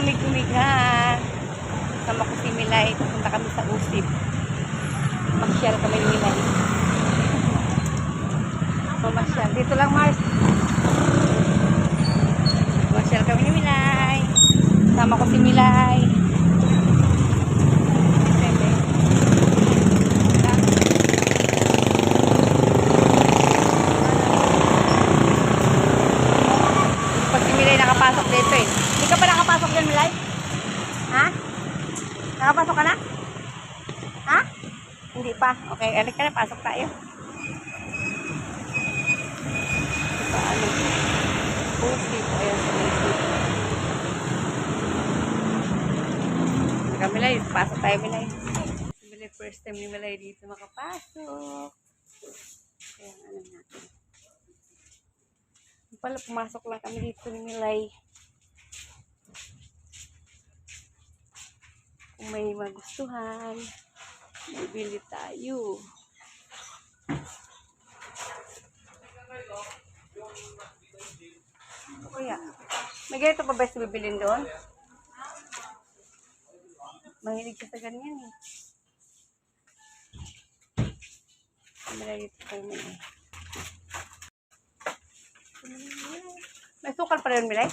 Namig-umiga. Sama ko si Milay. Pupunta kami sa Usip. Masyal kami ni Milay. Mamasyal. Dito lang, Mars. Masyal kami ni Milay. Sama ko si Milay. Pag si Milay nakapasok dito eh. Hindi ka pa nakapasok dyan, Milay? Ha? Nakapasok ka na? Ha? Hindi pa. Okay, alik ka na. Pasok tayo. Ano? Usip. Ayan sa Usip. Milay, pasok tayo, Milay. Milay, first time ni Milay dito makapasok. Ayan, ano natin. Pala, pumasok lang kami dito ni Milay. Kung may magustuhan, bibili tayo. Ano kaya? May ganito pa ba sa bibilin doon? Mahilig ka sa ganyan eh. Milay dito kayo, Milay. May sukal pa rin, Milay?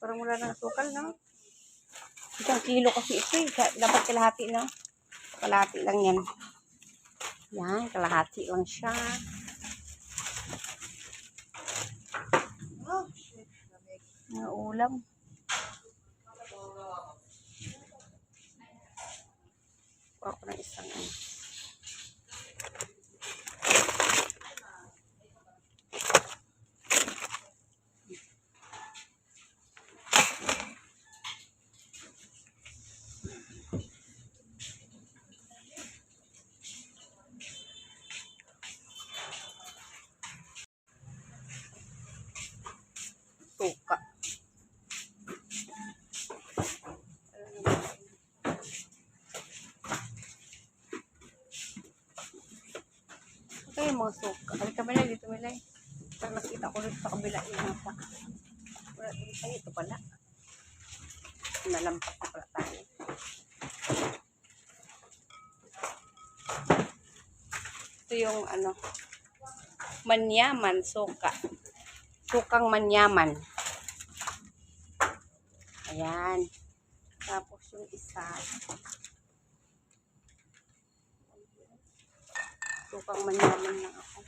Parang wala ng sukal, no? 1 kilo kasi ito eh. Dapat kalahati, no? Kalahati lang yan. Yan, kalahati lang siya. Mga ulam. Kuha ko ng isang ano. Suka. Okay, mga suka. Halika Milay, dito Milay. Parang nakita ko dito sa kabila yung mapa. Wala dito tayo. Ito pala. Nalampas na pala tayo. Ito yung ano. Manyaman suka. Sukang manyaman. Ayan. Tapos yung isa. Sukang manyaman lang ako.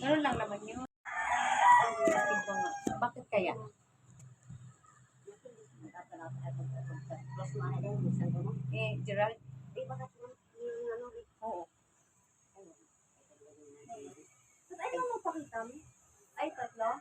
Meron lang naman yun. Bakit kaya? Eh, Gerald? Oo. Ay, ano mo pakita mo? Ay, tatlo?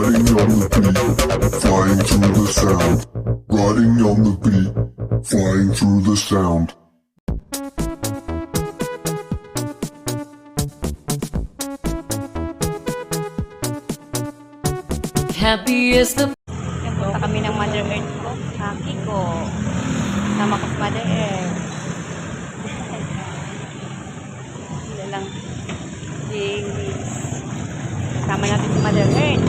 riding on the beat, flying through the sound. Riding on the beat, flying through the sound. Happy is the Yan, punta kami ng Mother Earth ko. Haki ko. Sama ko sa Mother Earth. Hindi lang. Jinglies. Sama natin si Mother Earth.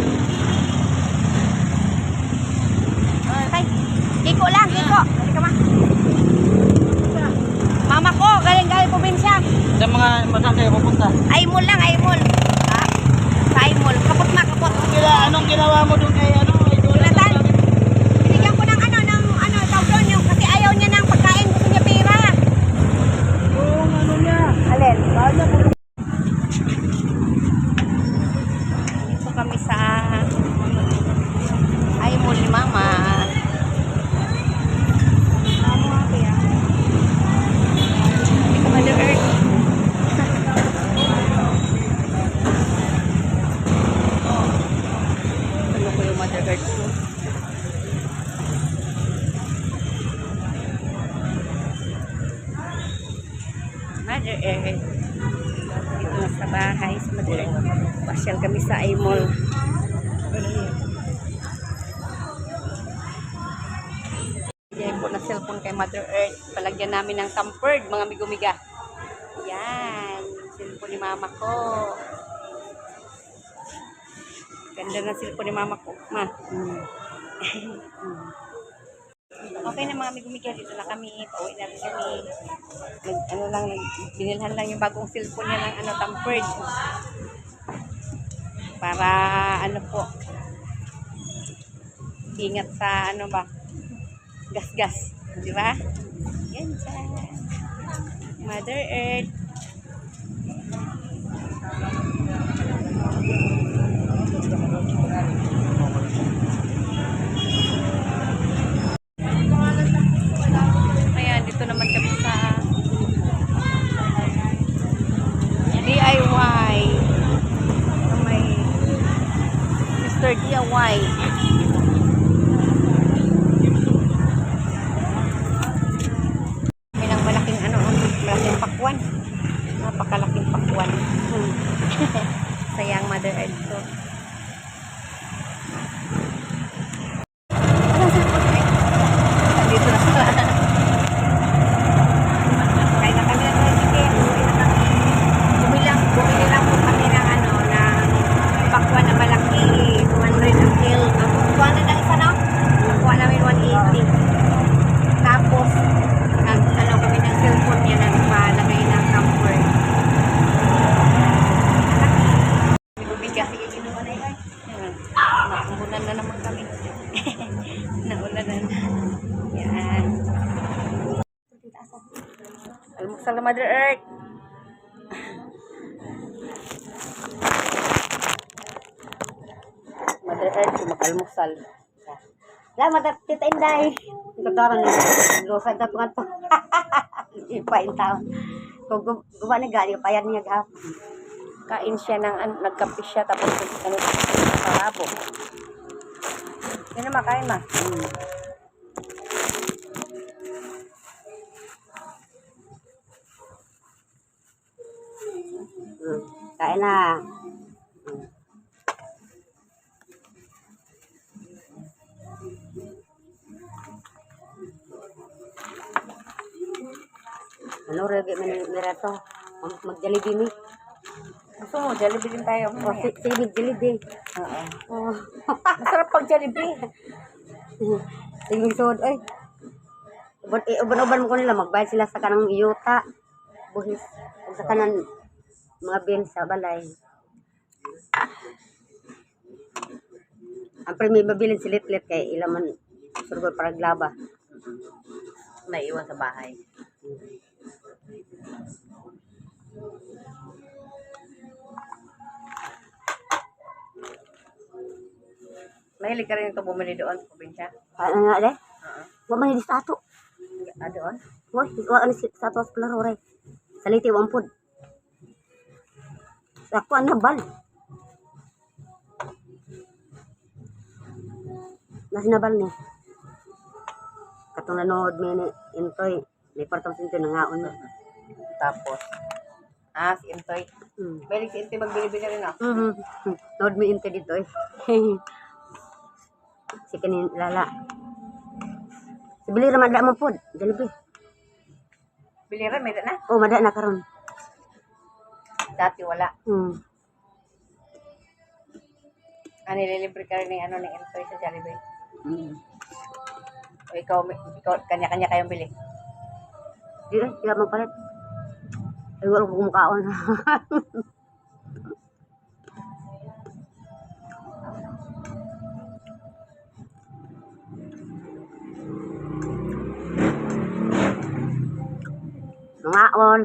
Okay. Kiko lang, Kiko. Dali ka ma. Mama ko, galing-galing probinsya. Sa mga masang kayo pupunta. Aimol lang, Aimol. Ah, sa Aimol. Kapot ma, kapot. Anong ginawa mo doon kay ano? Jonathan, binigyan ko ng tawag doon yung kasi ayaw niya ng pagkain, gusto niya pera. Yung ano niya. Alin? Kanya po. Dito kami sa Aimol ni Mama. Hindi ko Mother Earth. Ano ko yung Mother Earth ko? Mother Earth. Dito na sa bahay sa Mother Earth. Pasyal kami sa Aimol. Bigyan po na cellphone kay Mother Earth. Palagyan namin ng tampered, mga migomiga. Yan. Cellphone ni mama ko. Ganda na cellphone ni mama ko. Ma. Okay na mga migomiga. Dito na kami. Pauwi na rin kami. Binilhan lang yung bagong cellphone niya ng tampered. Para po. Ingat sa gas-gas. Di ba? Yan dyan. Mother Earth. Ayan, dito naman kami sa DIY. May Mr. DIY. Malaking pakwan. Napakalaking pakwan. Sayang Mother Earth ko. Nandito na sila. Kaya na kami ng chicken. Bumili lang po kami ng pakwan na malaki. 200 ang kil. Kuha na ng isa, no? Kuha namin 180. Tapos, kami ng cellphone niya na palagay ng camper. Bibig kasi inuman na yun. Naumulan na naman kami. Naulan na. Yan. Almusal na Mother Earth. Mother Earth, mag-almusal. Salamat at Tita Inday. Ikaw lusad na tungan to. Ipain taon. Kung gumawa na gali, payan niya gahapon. Kain siya nagkape siya, tapos sarabo. Yan na makain ma. Kain na. Ano regi mirato? Mag-Jollibee mi. Gusto mo, Jollibee din tayo. Sige, Jollibee. Oo. Masarap pag Jollibee. Sige, sod. Ay. Uban-uban mo ko nila. Magbayad sila sa kanang yuta. Buhis. Sa kanang mga beans sa balay. Ang premi mabilin silit-lit kay ilaman surgo para glaba. Naiwan sa bahay. Mahilig ka rin ito bumili doon sa probinsya? Ano nga, de? Huwag mahilig sa ato. Doon? Huwag sa ato sa Palaroray. Sa Liti, wampod. Sa ako, bal. nasinabal ni. Katong nanood mi ni Intoy. May partong sinto nangaon na. Tapos, si Intoy. Balik si Intoy magbili-bili rin ako. Nood mi Intoy dito eh. Si kanin lala. Si bili ra mada mo pod. Jollibee. Biliran, may na. Oh, mada na karon. Dati wala. Nililibre ka rin ng ni Intoy sa Jollibee. O ikaw, kanya-kanya kayong bili. Di eh, kaya magpalit. Ay, wala ko kumukaon. Mangaon.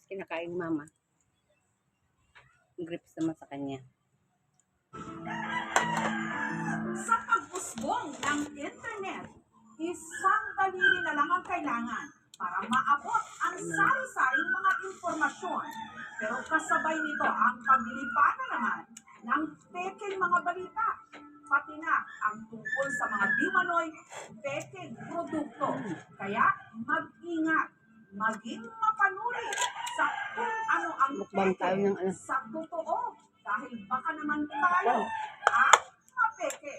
kinakain mama. Grips naman sa kanya. Sa pag-usbong ng internet, isang daliri na lang ang kailangan para maabot ang sari-saring mga informasyon. Pero kasabay nito ang paglilipa na naman ng peking mga balita, pati na ang tungkol sa mga di-manoy peking produkto. Kaya mag-ingat, maging mapanuri sa kung ano ang Mukbang tayo ng ano. sa totoo dahil baka naman tayo ang mapeke.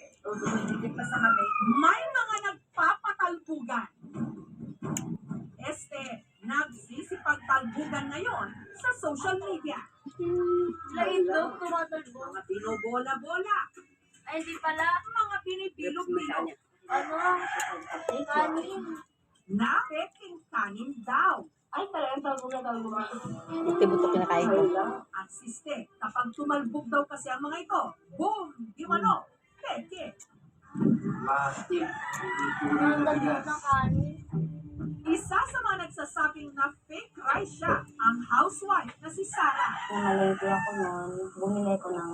May mga nagpapatalbugan. Nagsisipagtalbugan ngayon sa social media. Mga binobola-bola, Ay, hindi pala. mga binibilog-bilog, Kanin. na peking kanin daw. Buti-buto kinakain ko. Ang siste, kapag tumalbog daw kasi ang mga ito, boom, di mano, peke. Ang dagdag ng kanin. Isa sa mga nagsasabing na fake rice siya, ang housewife na si Sarah. Namalengke ako noon, bumili ko ng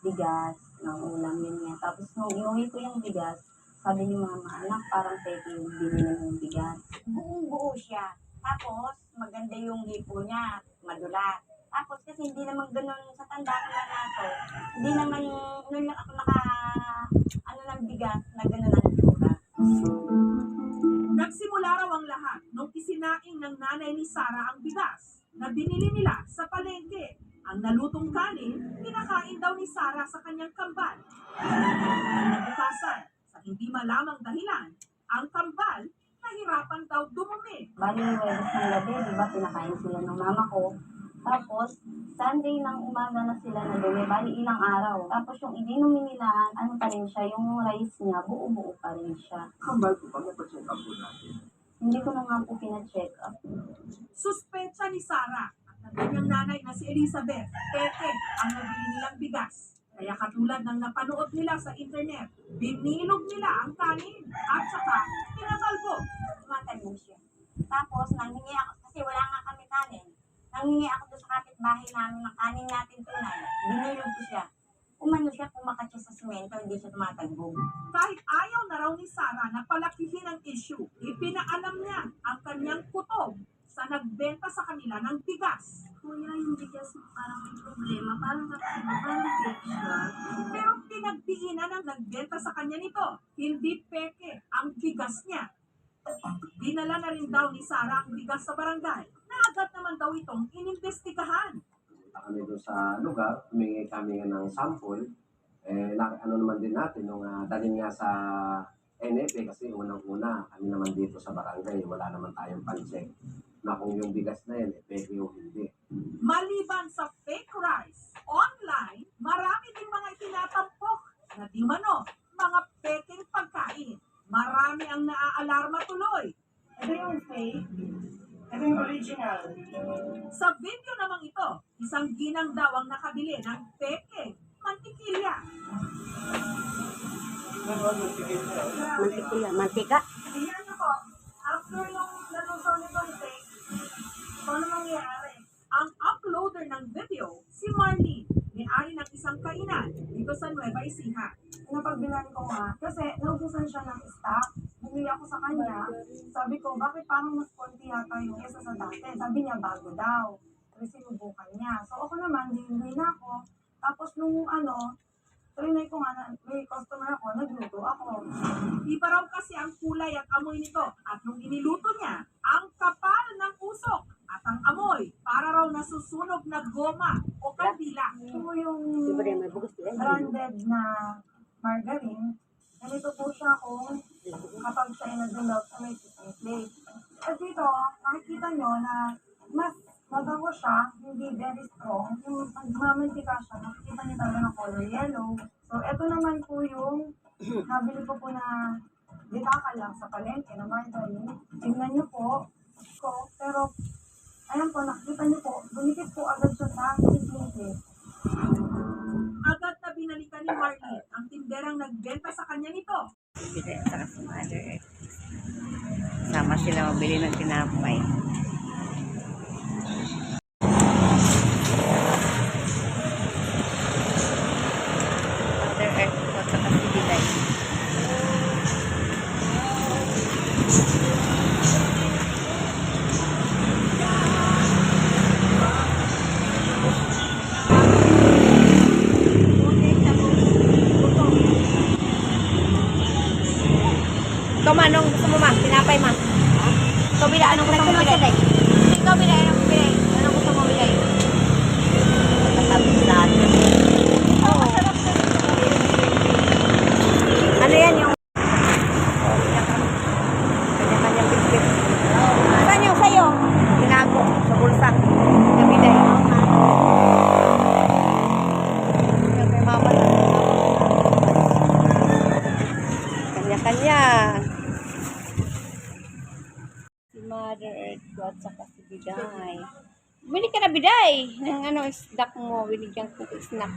bigas, ng ulam yun nga. Tapos nung inuwi ko yung bigas, sabi ni mama, anak, parang peke yung binili mong bigas. Buong-buo siya. Tapos, maganda yung hipo niya, madula. Tapos, kasi hindi naman ganun, sa tanda ko lang nato, hindi naman, nung ako ng bigas, na ganun ang itsura. Nagsimula raw ang lahat nung isinaing ng nanay ni Sarah ang bigas na binili nila sa palengke. Ang nalutong kanin, pinakain daw ni Sarah sa kanyang kambal. Nabukasan, sa hindi malamang dahilan, ang kambal nahirapan daw dumumi. Bali, Huwebes ng gabi, di ba, pinakain sila ng mama ko. Tapos, Sunday ng umaga na sila na dumi, bali ilang araw. Tapos yung ininom nila, ano pa rin siya, yung rice niya, buo-buo pa rin siya. Kambal ko ba? Napacheck up po natin. Hindi ko na nga po pina-check up. Suspecha ni Sarah at ng kanyang nanay na si Elizabeth, peke ang nabili nilang bigas. Kaya katulad ng napanood nila sa internet, binilog nila ang kanin at saka pinatalbog. Tumatalbog siya. Tapos, nanghingi ako, kasi wala nga kami kanin. Nanghingi ako doon sa kapitbahay namin ng kanin natin tunay. Binilog ko siya. Umano siya, kumakat siya sa simento, hindi siya tumatalbog. Kahit ayaw na raw ni Sarah na palakihin ang issue, ipinaalam niya ang kanyang kutob sa nagbenta sa kanila ng bigas. Kuya, yung bigas parang may problema. Parang fake siya. Pero pinagdiinan ng nagbenta sa kanya nito, hindi peke ang bigas niya. Dinala na rin daw ni Sarah ang bigas sa barangay na agad naman daw itong inimbestigahan. Punta kami doon sa lugar, humingi kami ng sample. Ano naman din natin, nung dalhin nga sa NFA kasi unang-una kami naman dito sa barangay, wala naman tayong pan-check na kung yung bigas na yan, peke o hindi. Maliban sa fake rice, online, marami din mga itinatampok na di mano, mga peking pagkain. Marami ang naaalarma tuloy. Ito yung fake. Ito yung original. Sa video namang ito, isang ginang daw ang nakabili ng peking mantikilya. Mantika. Tingnan niyo po, after yung nalusaw nito ni fake, ano mangyayari? Ang uploader ng video, si Marlene, may-ari ng isang kainan dito sa Nueva Ecija. Napagbilan ko nga, kasi naubusan siya ng stock. Bumili ako sa kanya. Sabi ko, bakit parang mas konti yata yung isa sa dati? Sabi niya, bago daw. Kasi sinubukan niya. So ako naman, hindi na ako. Tapos nung trinay ko nga na may customer ako, nagluto ako. Iba raw kasi ang kulay at amoy nito at nung iniluto niya, ang kapal ng usok at ang amoy para raw nasusunog na goma o kandila. Ito yung Di ba rin may bugas din? branded na margarine. Ganito po siya kung kapag siya inadulog sa may plate. At dito, makikita nyo na mas mabango siya, hindi very strong. Yung pagmamantika siya, makikita nyo talaga ng color yellow. So, ito naman po yung nabili ko po na ditaka lang sa palengke na margarine. Tingnan nyo po, pero ayan po, nakikita nyo po, dumikit po agad siya sa plate. Agad na binalikan ni Marlene ang tinderang nagbenta sa kanya nito. Bili at saka si mother. Sama sila mabili ng tinapay. Anong gusto mo, ma? Tinapay, ma? Ikaw bila, anong gusto mo bilay? Ikaw bila, anong bilay? Anong gusto mo bilay? Matapos natin. Oo. Ano yan yung... Kanya-kanyang biscuit. Saan yung sa'yo? Tinago sa bulsa. Nabiday. Yan kay mama na. Kanya-kanya. Si Mother Earth ko at saka si Biday. Bili ka na Biday. Ng ano, snack mo. Binigyan ko snack.